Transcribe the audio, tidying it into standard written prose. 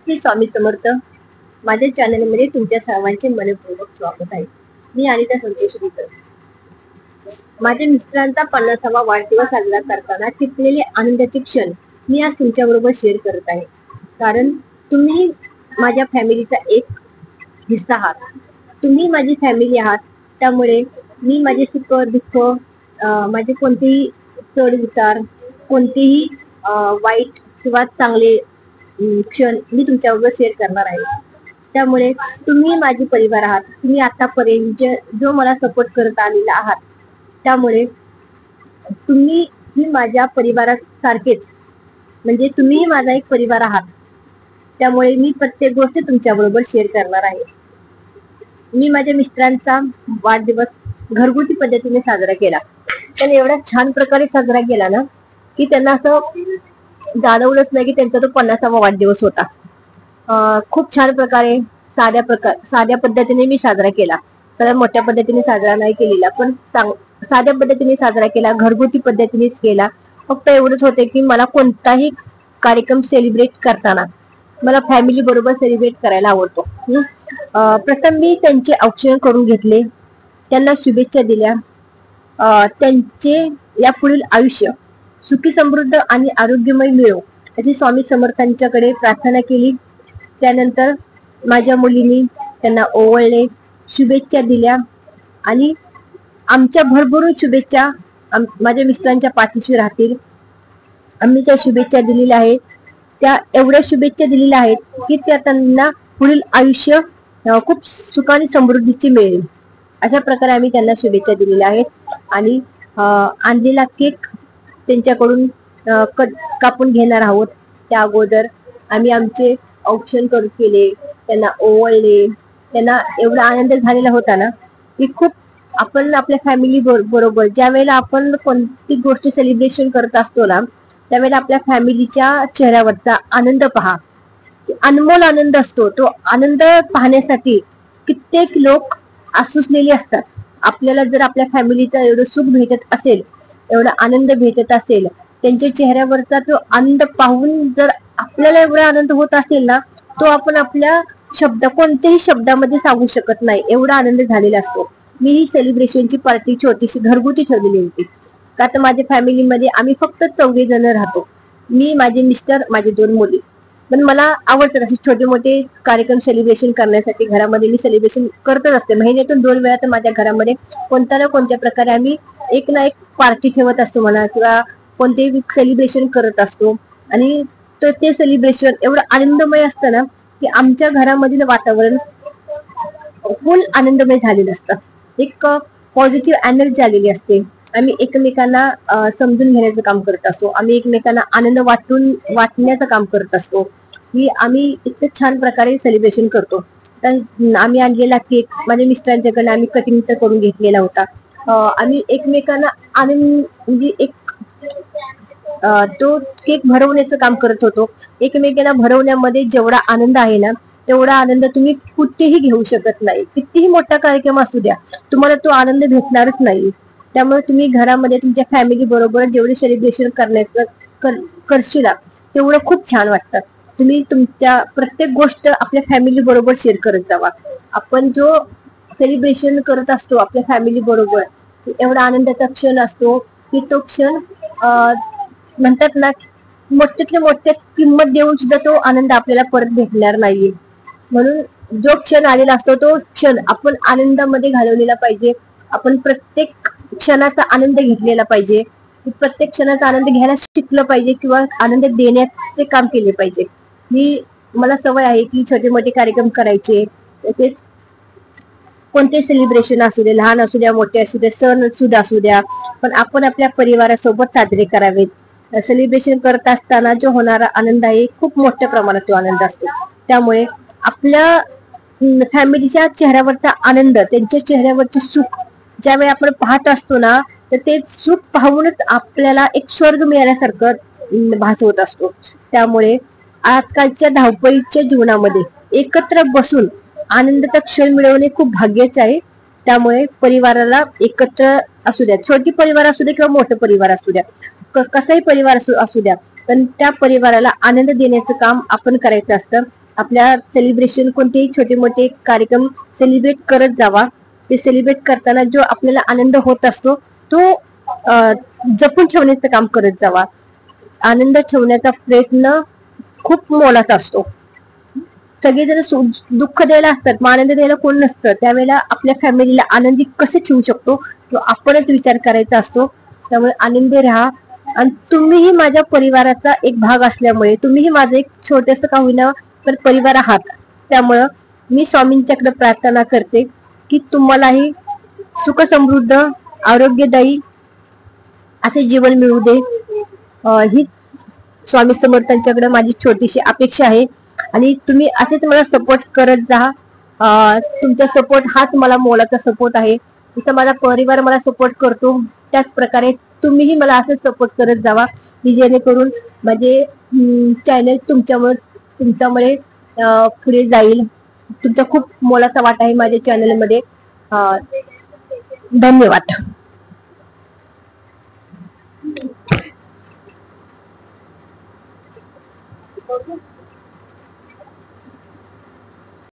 श्री स्वामी समर्थ. माझ्या चॅनलमध्ये तुमच्या सर्वांचे मनपूर्वक स्वागत आहे. मी अनिता संतोष विकर. माझ्या मिस्टरांचा 50वा वाढदिवस साजरा करताना टिपलेले आनंदाचे क्षण मी आज तुमच्या बरोबर शेअर करत आहे. कारण तुम्ही माझ्या फॅमिलीचा एक हिस्सा आहात. तुम्ही माझी फॅमिली आहात. त्यामुळे मी माझे सुख दुःख, माझे कोणतेही चढ उतार, कोणतेही वाईट किंवा चांगले क्षण मी तुमच्याबरोबर शेअर करणार आहे. त्यामुळे तुम्ही माझे परिवार आहात. तुम्ही आतापर्यंत जो मला सपोर्ट करत आलेला आहात, त्यामुळे तुम्ही ही माझ्या परिवारासारखेच, म्हणजे तुम्ही माझा एक परिवार आहात. त्यामुळे मी प्रत्येक गोष्ट तुमच्या बरोबर शेअर करणार आहे. मी माझ्या मिस्टरांचा वाढदिवस घरगुती पद्धतीने साजरा केला. त्याने एवढा छान प्रकारे साजरा केला ना, की त्यांना असं जाणवलंच नाही की त्यांचा तो 50वा वाढदिवस होता. खूप छान प्रकारे साध्या पद्धतीने मी साजरा केला. तर मोठ्या पद्धतीने साजरा नाही केलेला, पण साध्या पद्धतीने साजरा केला, घरगुती पद्धतीनेच केला. फक्त एवढंच होते की मला कोणताही कार्यक्रम सेलिब्रेट करताना मला फॅमिली बरोबर सेलिब्रेट करायला आवडतो. प्रथम मी त्यांचे औक्षण करून घेतले, त्यांना शुभेच्छा दिल्या. त्यांचे यापुढील आयुष्य सुखी समृद्ध आणि आरोग्यमय मिळो अशी स्वामी समर्थांच्याकडे प्रार्थना केली. त्यानंतर माझ्या मुलींनी त्यांना ओवाळले, शुभेच्छा दिल्या आणि आमच्या भरभरून शुभेच्छा माझ्या मिस्टरांच्या पाठीशी राहतील. आम्ही त्या शुभेच्छा दिलेल्या आहेत. त्या एवढ्या शुभेच्छा दिलेल्या आहेत की त्या त्यांना पुढील आयुष्य खूप सुखाने समृद्धीची मिळेल, अशा प्रकारे आम्ही त्यांना शुभेच्छा दिलेल्या आहेत. आणि आणलेला केक त्यांच्याकडून कापून घेणार आहोत. त्या अगोदर आम्ही आमचे औक्षण करून केले, त्यांना ओवाळले. त्यांना एवढा आनंद झालेला होता ना की खूप, आपण आपल्या फॅमिली बरोबर ज्या वेळेला आपण कोणती गोष्ट सेलिब्रेशन करत असतो ना, त्यावेळेला आपल्या फॅमिलीच्या चेहऱ्यावरचा आनंद पहा, अनमोल आनंद असतो. तो आनंद पाहण्यासाठी कित्येक लोक आसुसलेले असतात. आपल्याला जर आपल्या फॅमिलीचं एवढं सुख भेटत असेल, एवढा आनंद भेटत असेल, त्यांच्या चेहऱ्यावरचा तो आनंद पाहून जर आपल्याला एवढा आनंद होत असेल ना, तो आपण आपल्या कोणत्याही शब्दामध्ये सांगू शकत नाही, एवढा आनंद झालेला असतो. मी ही सेलिब्रेशनची पार्टी छोटीशी घरगुती ठेवलेली होती. का तर माझ्या फॅमिलीमध्ये आम्ही फक्त 4 जण राहतो. मी, माझे मिस्टर, माझे 2 मुली. पण मला आवडतं असे छोटे मोठे कार्यक्रम सेलिब्रेशन करण्यासाठी. घरामध्ये मी सेलिब्रेशन करतच असते. महिन्यातून 2 वेळा तर माझ्या घरामध्ये कोणत्या ना कोणत्या प्रकारे आम्ही एक ना एक पार्टी ठेवत असतो म्हणा, किंवा कोणतेही सेलिब्रेशन करत असतो. आणि ते सेलिब्रेशन एवढं आनंदमय असतं ना की आमच्या घरामधील वातावरण फुल आनंदमय झालेलं असतं. एक पॉझिटिव्ह एनर्जी आलेली असते. आम्ही एकमेकांना समजून घेण्याचं काम करत असतो. आम्ही एकमेकांना आनंद वाटण्याचं काम करत असतो. ही आम्ही इतकं छान प्रकारे सेलिब्रेशन करतो. तर आम्ही आणलेला केक माझ्या मिस्टरांच्याकडे आम्ही कटिंग तर करून घेतलेला होता. आम्ही एकमेकांना आनंद, म्हणजे एक तो केक भरवण्याचं काम करत होतो. एकमेकांना भरवण्यामध्ये जेवढा आनंद आहे ना, तेवढा आनंद तुम्ही कुठेही घेऊ शकत नाही. कितीही मोठा कार्यक्रम असू द्या, तुम्हाला तो आनंद भेटणारच नाही. त्यामुळे तुम्ही घरामध्ये तुमच्या फॅमिली बरोबर जेवढे सेलिब्रेशन करशील तेवढं खूप छान वाटतं. तुम्ही तुमच्या प्रत्येक गोष्ट आपल्या फॅमिली बरोबर शेअर करत जावा. आपण जो सेलिब्रेशन करत असतो आपल्या फॅमिली बरोबर, एवढा आनंदाचा क्षण असतो की तो क्षण म्हणतात ना, मोठ्यातल्या मोठ्या किंमत देऊन सुद्धा तो आनंद आपल्याला परत भेटणार नाहीये. म्हणून जो क्षण आलेला असतो तो क्षण आपण आनंदामध्ये घालवलेला पाहिजे. आपण प्रत्येक क्षणाचा आनंद घेतलेला पाहिजे. प्रत्येक क्षणाचा आनंद घ्यायला शिकलं पाहिजे, किंवा आनंद देण्याचे काम केले पाहिजे. मला सवय आहे की छोटे मोठे कार्यक्रम करायचे. तसेच कोणते सेलिब्रेशन असू दे, लहान असू द्या, मोठे असू द्या, सण सुद्धा असू द्या, पण आपण आपल्या परिवारासोबत साजरे करावेत. सेलिब्रेशन करत असताना जो होणारा आनंद आहे, खूप मोठ्या प्रमाणात तो आनंद असतो. त्यामुळे आपल्या फॅमिलीच्या चेहऱ्यावरचा आनंद, त्यांच्या चेहऱ्यावरचे सुख ज्यावेळी आपण पाहत असतो ना, तर ते सुख पाहूनच आपल्याला एक स्वर्ग मिळाल्यासारखं भासवत असतो. त्यामुळे आजकालच्या धावपळीच्या जीवनामध्ये एकत्र बसून आनंदाचा क्षण मिळवणे खूप भाग्याचे आहे. त्यामुळे परिवाराला एकत्र असू द्या, छोटी परिवार असू द्या किंवा मोठं परिवार असू द्या, कसाही परिवार असू द्या, पण त्या परिवाराला आनंद देण्याचं काम आपण करायचं असतं. आपल्या सेलिब्रेशन कोणतेही छोटे मोठे कार्यक्रम सेलिब्रेट करत जावा. ते सेलिब्रेट करताना जो आपल्याला आनंद होत असतो तो जपून ठेवण्याचं काम करत जावा. आनंद ठेवण्याचा प्रयत्न खूप मोलाचा असतो. सगळेजण दुःख द्यायला असतात, मग आनंद द्यायला कोण नसतं. त्यावेळेला आपल्या फॅमिलीला आनंदी कसे ठेवू शकतो तो आपणच विचार करायचा असतो. त्यामुळे आनंदी राहा. आणि तुम्हीही माझ्या परिवाराचा एक भाग असल्यामुळे, तुम्हीही माझं एक छोटंसं का होईना तर परिवार आहात. त्यामुळं मी स्वामींच्याकडे प्रार्थना करते की तुम्हालाही सुख समृद्ध आरोग्यदायी असे जीवन मिळू दे. ही स्वामी समर्थांच्याकडे माझी छोटीशी अपेक्षा आहे. आणि तुम्ही असेच मला सपोर्ट करत जा. तुमचा सपोर्ट हाच मला मोलाचा सपोर्ट आहे. इथं माझा परिवार मला सपोर्ट करतो, त्याच प्रकारे तुम्हीही मला असं सपोर्ट करत जावा की जेणेकरून माझे चॅनल तुमच्यामुळे पुढे जाईल. तुमचा खूप मोलाचा वाटा आहे माझ्या चॅनलमध्ये. धन्यवाद.